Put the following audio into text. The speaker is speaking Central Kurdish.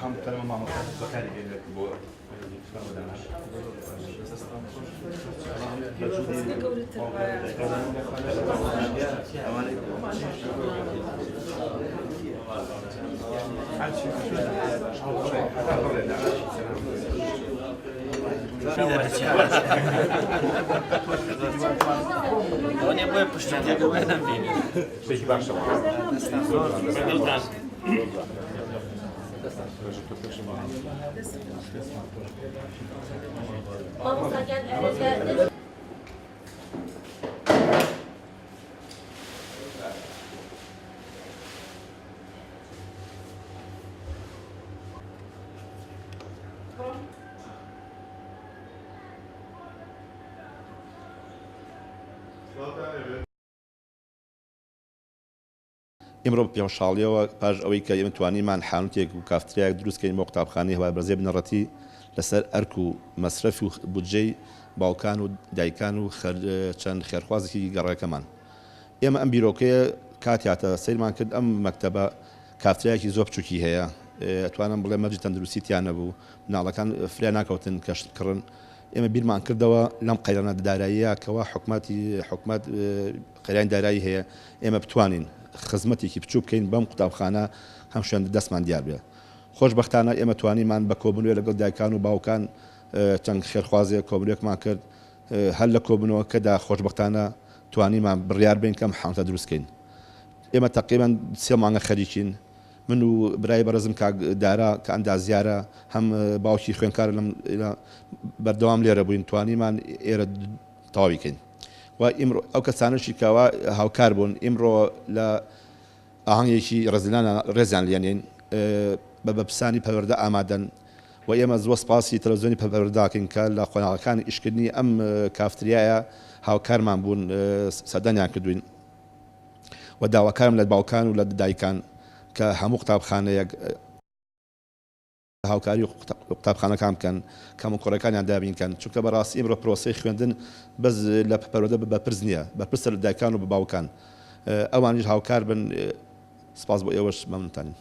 هم كلمة مع بكاري Nie byłem puszczony, jak byłem na filmie. ئێمڕۆ پێشاڵیەوە پاش ئەوەی کە ئێمە توانیمان حانوتێک و کافتریاک دروستکەین بۆ قوتابخانەی هەوای بەرزێ بنەڕەتی لەسەر ئەرک و مەسرەف و بودجەی باوکان و دایکان و چەند خێرخوازێکی گەڕەکەمان. ئێمە ئەم بیرۆکەیە کاتیاتە سەیرمان کرد ئەم مەکتەبە کافتریاکی زۆر بچووکی هەیە، ئەتوانم بڵێ مەرجی تەندروستییان نەبوو، مناڵەکان فریا ناکەوتن کەشتکڕن. ئێمە بیرمان کردەوە لەم قەیرانە داراییە کەوا حکومەت قەیرانی دارایی هەیە، ئێمە بتوانین خزمەتێکی بچوو بکەین بەم قوتابخانە هەم شوێن دەستمان دیار بێ. خۆشبەختانە ئێمە توانیمان بە کۆبنوێ لەگەڵ دایکان و باوکان چەند خێرخوازێک کۆبنوێکمان کرد، هەر لە کۆبنەوەکەدا خۆشبەختانە توانیمان بڕیار بین کەم حانوتە دروستکەین. ئێمە تەقریبەن 3 مانگە خەریکین، من و برای بەرزم کاک دارا کە ئەندازیارە هەم باوکی خوێنکار بەردەوام لێرە بووین، توانیمان ئێرە تەواوی بکەین. و ئیمڕۆ ئەو کەسانشی کەوا هاوکار بوون ئیمڕۆ لە ئاهەنگێکی ڕێزیان لێنین بە بەپسانی پەروەردە ئامادەن و ئێمە زۆر سپاسی تەلەڤیزیۆنی پەروەردەکەین کە لە خۆناغەکانی ئیشکردنی ئەم کافتریایە هاوکارمان بوون، سەردانیان کردوین و داواکارم لە باوکان و لە دایکان کە هەموو قوتابخانەیەک هاوکاری قوتابخانەکان بکەن کەم کوڕەکانیان دابینکەن، چونکە بەڕاستی ئیمڕۆ پرۆسەی خوێندن بەس لە پەروەردە بەپرس نییە، بەپرسە لە دایکان و بە باوکان، ئەوانیش هاوکار بن. سپاس بۆ ئێوەش مەمنونتانین.